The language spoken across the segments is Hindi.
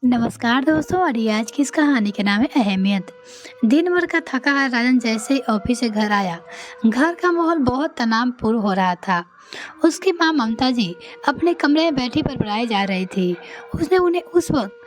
नमस्कार दोस्तों। और ये आज की इस कहानी का नाम है अहमियत। दिन भर का थका हारा राजन जैसे ही ऑफिस से घर आया, घर का माहौल बहुत तनावपूर्ण हो रहा था। उसकी माँ ममता जी अपने कमरे में बैठी बड़बड़ाई जा रही थी। उसने उन्हें उस वक्त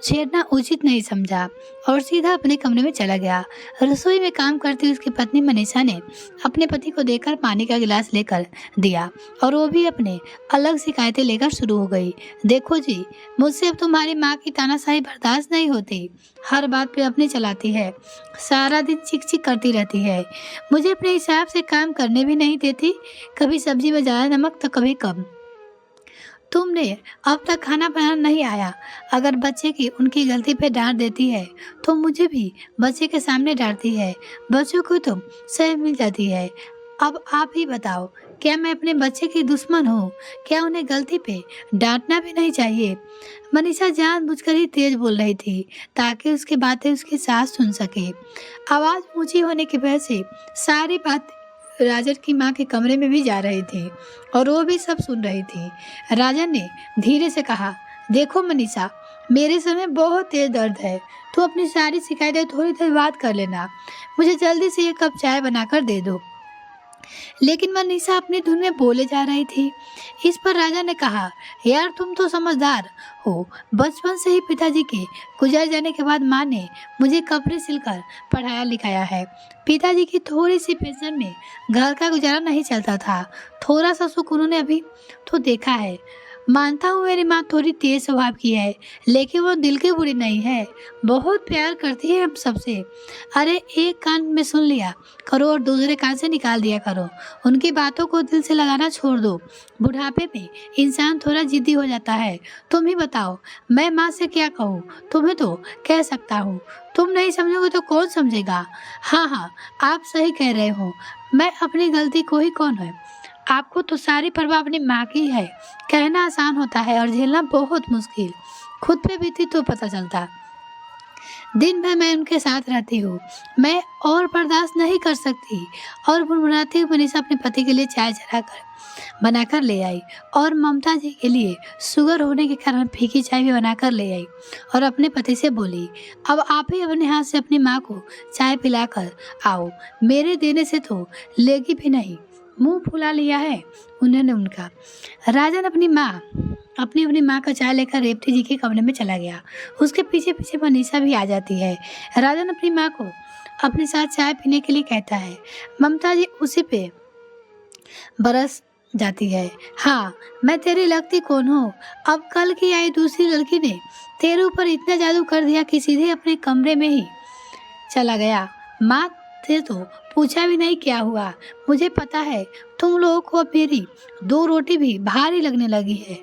छेड़ना उचित नहीं समझा और सीधा अपने कमरे में चला गया। रसोई में काम करती उसकी पत्नी मनीषा ने अपने पति को देखकर पानी का गिलास लेकर दिया और वो भी अपने अलग शिकायतें लेकर शुरू हो गई। देखो जी, मुझसे अब तुम्हारी माँ की तानाशाही बर्दाश्त नहीं होती। हर बात पे अपनी चलाती है, सारा दिन चिक चिक करती रहती है, मुझे अपने हिसाब से काम करने भी नहीं देती। कभी सब्जी में ज़्यादा नमक तो कभी कम। तुमने अब तक खाना बनाना नहीं आया। अगर बच्चे की उनकी गलती पे डांट देती है तो मुझे भी बच्चे के सामने डांटती है। बच्चों को तुम सह मिल जाती है। अब आप ही बताओ, क्या मैं अपने बच्चे की दुश्मन हूँ? क्या उन्हें गलती पे डांटना भी नहीं चाहिए? मनीषा जानबूझकर ही तेज बोल रही थी ताकि उसकी बातें उसकी सास सुन सके। आवाज ऊंची होने की वजह से सारी बात राजन की माँ के कमरे में भी जा रही थी और वो भी सब सुन रही थी। राजन ने धीरे से कहा, देखो मनीषा, मेरे सर में बहुत तेज दर्द है। तू अपनी सारी शिकायतें थोड़ी देर बाद कर लेना। मुझे जल्दी से एक कप चाय बनाकर दे दो। लेकिन मनीषा अपनी धुन में बोले जा रही थी। इस पर राजा ने कहा, यार तुम तो समझदार हो। बचपन से ही पिताजी के गुजर जाने के बाद माँ ने मुझे कपड़े सिलकर पढ़ाया लिखाया है। पिताजी की थोड़ी सी पेंशन में घर का गुजारा नहीं चलता था। थोड़ा सा सुख उन्होंने अभी तो देखा है। मानता हूँ मेरी माँ थोड़ी तेज स्वभाव की है, लेकिन वो दिल की बुरी नहीं है। बहुत प्यार करती है हम सबसे। अरे एक कान में सुन लिया करो और दूसरे कान से निकाल दिया करो। उनकी बातों को दिल से लगाना छोड़ दो। बुढ़ापे में इंसान थोड़ा जिद्दी हो जाता है। तुम ही बताओ, मैं माँ से क्या कहूँ? तुम्हें तो कह सकता हूँ, तुम नहीं समझोगे तो कौन समझेगा? हाँ हाँ, आप सही कह रहे हो। मैं अपनी गलती को ही कौन है? आपको तो सारी परवाह अपनी माँ की है। कहना आसान होता है और झेलना बहुत मुश्किल। खुद पे बीती तो पता चलता। दिन भर मैं उनके साथ रहती हूँ, मैं और बर्दाश्त नहीं कर सकती। और मुनमुनाती हुई मनीषा अपने पति के लिए चाय बनाकर ले आई और ममता जी के लिए शुगर होने के कारण फीकी चाय भी बनाकर ले आई और अपने पति से बोली, अब आप ही अपने हाथ से अपनी माँ को चाय पिलाकर आओ। मेरे देने से तो लेगी भी नहीं। मुंह फुला लिया है उन्होंने उनका। राजन अपनी माँ का चाय लेकर रेवती जी के कमरे में चला गया। उसके पीछे पीछे मनीषा भी आ जाती है। राजन अपनी माँ को अपने साथ चाय पीने के लिए कहता है। ममता जी उसी पे बरस जाती है। हाँ, मैं तेरी लगती कौन हूँ? अब कल की आई दूसरी लड़की ने तेरे ऊपर इतना जादू कर दिया कि सीधे अपने कमरे में ही चला गया। माँ से तो पूछा भी नहीं क्या हुआ। मुझे पता है तुम लोगों को अब मेरी दो रोटी भी भारी लगने लगी है।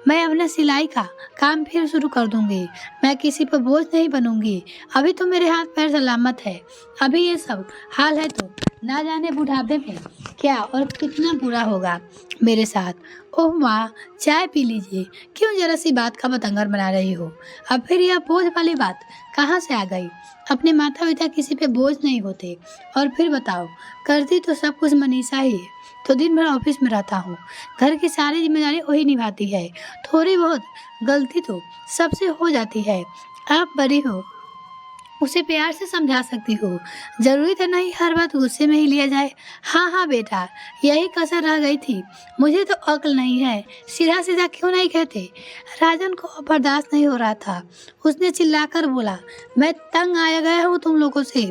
मैं अपना सिलाई का काम फिर शुरू कर दूंगी। मैं किसी पर बोझ नहीं बनूंगी। अभी तो मेरे हाथ पैर सलामत है। अभी ये सब हाल है तो ना जाने बुढ़ापे में क्या और कितना बुरा होगा मेरे साथ। ओह माँ, चाय पी लीजिए। क्यों जरा सी बात का बतंगड़ बना रही हो? अब फिर यह बोझ वाली बात कहाँ से आ गई? अपने माता पिता किसी पे बोझ नहीं होते। और फिर बताओ, करती तो सब कुछ मनीषा ही है। तो दिन भर ऑफिस में रहता हूँ, घर की सारी जिम्मेदारी वही निभाती है। थोड़ी बहुत गलती तो सबसे हो जाती है। आप बड़ी हो, उसे प्यार से समझा सकती हो। जरूरी तो नहीं हर बात गुस्से में ही लिया जाए। हाँ हाँ बेटा, यही कसर रह गई थी। मुझे तो अक्ल नहीं है, सीधा सीधा क्यों नहीं कहते? राजन को अब बर्दाश्त नहीं हो रहा था। उसने चिल्लाकर बोला, मैं तंग आया गया हूँ तुम लोगों से,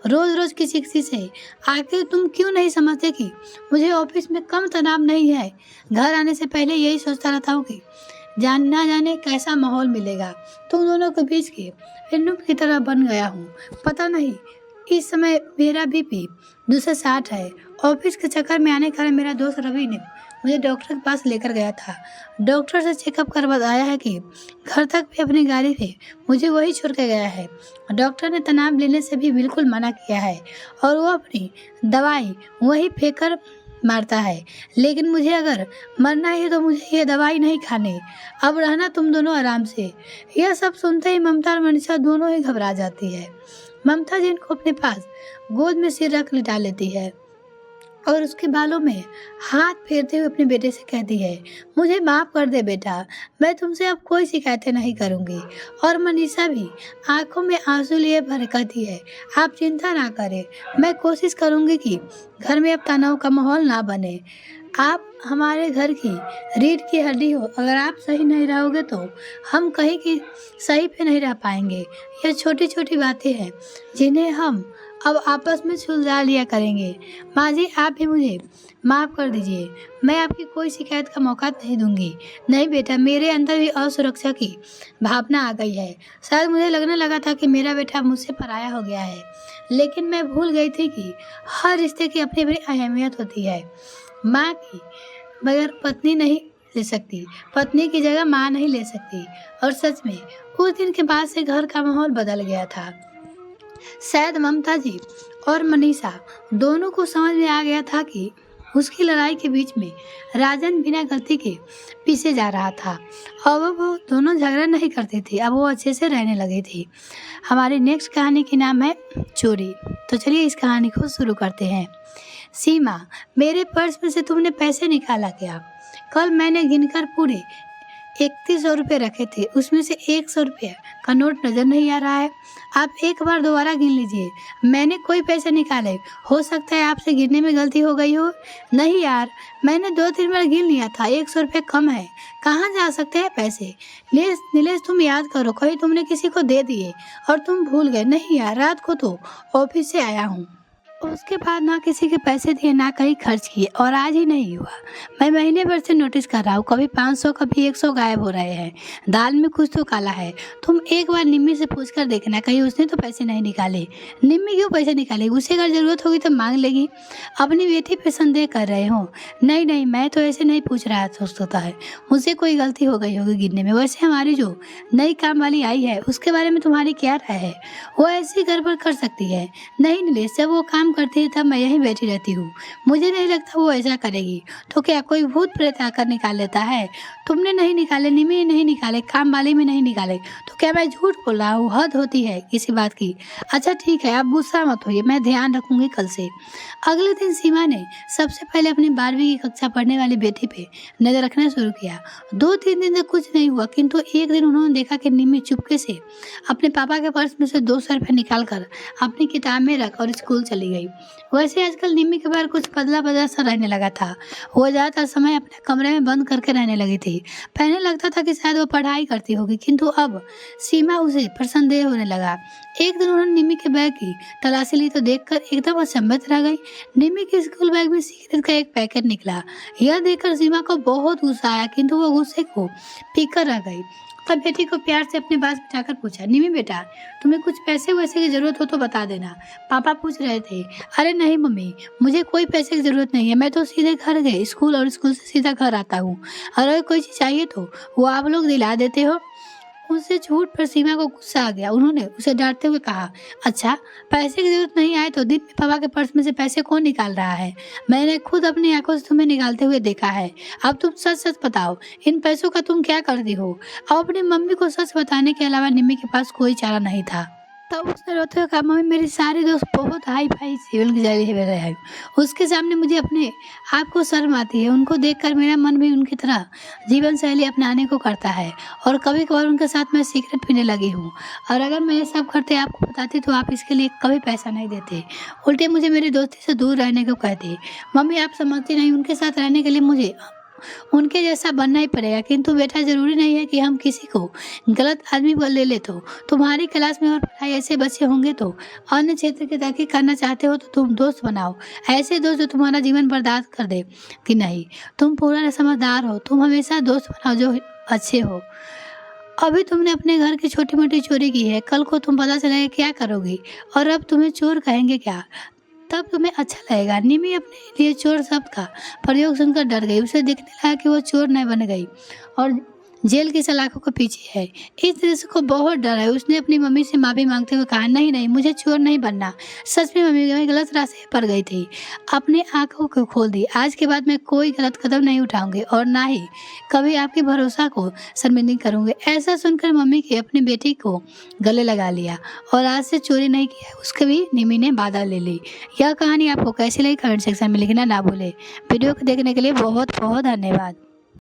रोज रोज की चिक्सी से। आखिर तुम क्यों नहीं समझते कि मुझे ऑफिस में कम तनाव नहीं है? घर आने से पहले यही सोचता रहता हूँ कि ना जाने कैसा माहौल मिलेगा। तुम दोनों के बीच की पिन्नू की तरह बन गया हूँ। पता नहीं इस समय मेरा बीपी 260 है। ऑफिस के चक्कर में आने के कारण मेरा दोस्त रवि ने मुझे डॉक्टर के पास लेकर गया था। डॉक्टर से चेकअप कर बताया है कि घर तक भी अपनी गाड़ी से मुझे वही छोड़ के गया है। डॉक्टर ने तनाव लेने से भी बिल्कुल मना किया है और वो अपनी दवाई वही फेंक कर मारता है। लेकिन मुझे अगर मरना है तो मुझे ये दवाई नहीं खानी। अब रहना तुम दोनों आराम से। यह सब सुनते ही ममता और मनीषा दोनों ही घबरा जाती है। ममता जिनको अपने पास गोद में सिर रख लिटा लेती है और उसके बालों में हाथ फेरते हुए अपने बेटे से कहती है, मुझे माफ़ कर दे बेटा, मैं तुमसे अब कोई शिकायतें नहीं करूँगी। और मनीषा भी आंखों में आंसू लिए भर कहती है, आप चिंता ना करें, मैं कोशिश करूँगी कि घर में अब तनाव का माहौल ना बने। आप हमारे घर की रीढ़ की हड्डी हो, अगर आप सही नहीं रहोगे तो हम कहीं की सही पे नहीं रह पाएंगे। यह छोटी छोटी बातें हैं जिन्हें हम अब आपस में सुलझा लिया करेंगे। माँ जी, आप भी मुझे माफ़ कर दीजिए, मैं आपकी कोई शिकायत का मौका नहीं दूंगी। नहीं बेटा, मेरे अंदर भी असुरक्षा की भावना आ गई है। शायद मुझे लगने लगा था कि मेरा बेटा मुझसे पराया हो गया है, लेकिन मैं भूल गई थी कि हर रिश्ते की अपनी अपनी अहमियत होती है। माँ की बगैर पत्नी नहीं ले सकती, पत्नी की जगह माँ नहीं ले सकती। और सच में उस दिन के बाद से घर का माहौल बदल गया था। शायद ममता जी और मनीषा दोनों को समझ में आ गया था कि उसकी लड़ाई के बीच में राजन बिना गलती के पीछे जा रहा था। और वो दोनों झगड़ा नहीं करते थे, अब वो अच्छे से रहने लगे थे। हमारी नेक्स्ट कहानी के नाम है चोरी। तो चलिए इस कहानी को शुरू करते हैं। सीमा, मेरे पर्स में से तुमने पैसे निकाला क्या? कल मैंने गिनकर पूरे 3100 रुपये रखे थे, उसमें से 100 रुपये का नोट नज़र नहीं आ रहा है। आप एक बार दोबारा गिन लीजिए, मैंने कोई पैसे निकाले, हो सकता है आपसे गिनने में गलती हो गई हो। नहीं यार, मैंने 2-3 बार गिन लिया था, 100 रुपये कम है, कहाँ जा सकते हैं पैसे? नीलेश तुम याद करो, कहीं तुमने किसी को दे दिए और तुम भूल गए। नहीं यार, रात को तो ऑफिस से आया हूँ, उसके बाद ना किसी के पैसे दिए ना कहीं खर्च किए, और आज ही नहीं हुआ। मैं महीने भर से नोटिस कर रहा हूँ, कभी 500 कभी 100 गायब हो रहे हैं। दाल में कुछ तो काला है। तुम एक बार निम्मी से पूछ कर देखना, कहीं उसने तो पैसे नहीं निकाले। निम्मी क्यों पैसे निकालेगी? उसे अगर ज़रूरत होगी तो मांग लेगी। अपनी बेटी पे संदेह कर रहे हो? नहीं नहीं, मैं तो ऐसे नहीं पूछ रहा होता है, मुझसे कोई गलती हो गई होगी गिनने में। वैसे हमारी जो नई काम वाली आई है उसके बारे में तुम्हारी क्या राय है? वो ऐसी गड़बड़ कर सकती है। नहीं नीलेश, जब वो काम करती है तब मैं यहीं बैठी रहती हूँ, मुझे नहीं लगता वो ऐसा करेगी। तो क्या कोई भूत प्रेत आकर निकाल लेता है? तुमने नहीं निकाले, निमी नहीं निकाले, काम वाली में नहीं निकाले, तो क्या मैं झूठ बोल रहा हूँ? हद होती है किसी बात की। अच्छा ठीक है, आप गुस्सा मत होइए, मैं ध्यान रखूंगी कल से। अगले दिन सीमा ने सबसे पहले अपनी 12वीं की कक्षा पढ़ने वाली बेटी पे नजर रखना शुरू किया। 2-3 दिन तक कुछ नहीं हुआ, किंतु एक दिन उन्होंने देखा कि निमी चुपके से अपने पापा के पर्स में से 200 रुपये निकाल कर अपनी किताब में रख और स्कूल चली गई। वैसे आजकल निम्मी के बारे कुछ बदला बदला सा रहने लगा था। वो ज़्यादातर समय अपने कमरे में बंद करके रहने लगी थी। पहले लगता था कि शायद वो पढ़ाई करती होगी, किंतु अब सीमा उसे पर संदेह होने लगा। एक दिन उन्होंने निम्मी के बैग की तलाशी ली तो देखकर एकदम अचंभित रह गई। निम्मी के स्कूल बैग में सिगरेट का एक पैकेट निकला। यह देखकर सीमा को बहुत गुस्सा आया, किंतु वो गुस्से को पीकर रह गई। तब बेटी को प्यार से अपने पास बिठाकर पूछा, निमी बेटा, तुम्हें कुछ पैसे वैसे की ज़रूरत हो तो बता देना। पापा पूछ रहे थे। अरे नहीं मम्मी, मुझे कोई पैसे की ज़रूरत नहीं है, मैं तो सीधे घर गए स्कूल और स्कूल से सीधा घर आता हूँ। अगर कोई चीज़ चाहिए तो वो आप लोग दिला देते हो। उनसे झूठ पर सीमा को गुस्सा आ गया। उन्होंने उसे डांटते हुए कहा, अच्छा पैसे की जरूरत नहीं आए तो दिन में पापा के पर्स में से पैसे कौन निकाल रहा है? मैंने खुद अपनी आंखों से तुम्हें निकालते हुए देखा है। अब तुम सच सच बताओ, इन पैसों का तुम क्या करती हो? अब अपनी मम्मी को सच बताने के अलावा निम्मी के पास कोई चारा नहीं था। तब उसने रोते हुए कहा, मम्मी मेरी सारी दोस्त बहुत हाई फाई सिविल की जगह है, उसके सामने मुझे अपने आप को शर्म आती है। उनको देखकर मेरा मन भी उनकी तरह जीवन शैली अपनाने को करता है, और कभी कभार उनके साथ मैं सिगरेट पीने लगी हूँ। और अगर मैं ये सब करते आपको बताती तो आप इसके लिए कभी पैसा नहीं देते, उल्टे मुझे मेरी दोस्ती से दूर रहने को कहते। मम्मी आप समझती नहीं, उनके साथ रहने के लिए मुझे उनके जैसा बनना ही पड़ेगा। किंतु बेटा, जरूरी नहीं है कि हम किसी को गलत आदमी पर ले ले। तो तुम्हारी क्लास में और पढ़ाई ऐसे बच्चे होंगे तो अन्य क्षेत्र की तरक्की करना चाहते हो तो तुम दोस्त बनाओ, ऐसे दोस्त जो तुम्हारा जीवन बर्बाद कर दे कि नहीं। तुम पूरा समझदार हो, तुम हमेशा दोस्त बनाओ जो अच्छे हो। अभी तुमने अपने घर की छोटी मोटी चोरी की है, कल को तुम पता चलेगा क्या करोगी, और अब तुम्हें चोर कहेंगे क्या, तब तुम्हें अच्छा लगेगा। निमी अपने लिए चोर शब्द का प्रयोग सुनकर डर गई। उसे दिखने लगा कि वो चोर नहीं बन गई और जेल की सलाखों के पीछे है। इस दृश्य को बहुत डर है। उसने अपनी मम्मी से माफ़ी मांगते हुए कहा, नहीं नहीं, मुझे चोर नहीं बनना। सच में मम्मी मैं गलत रास्ते पर गई थी। अपनी आंखों को खोल दी। आज के बाद मैं कोई गलत कदम नहीं उठाऊंगी और ना ही कभी आपके भरोसा को शर्मिंदा करूंगी। ऐसा सुनकर मम्मी के अपनी बेटी को गले लगा लिया और आज से चोरी नहीं किया उसके भी निमी ने वादा ले ली। यह कहानी आपको कैसी लगी कमेंट सेक्शन में लिखना ना भूले। वीडियो को देखने के लिए बहुत बहुत धन्यवाद।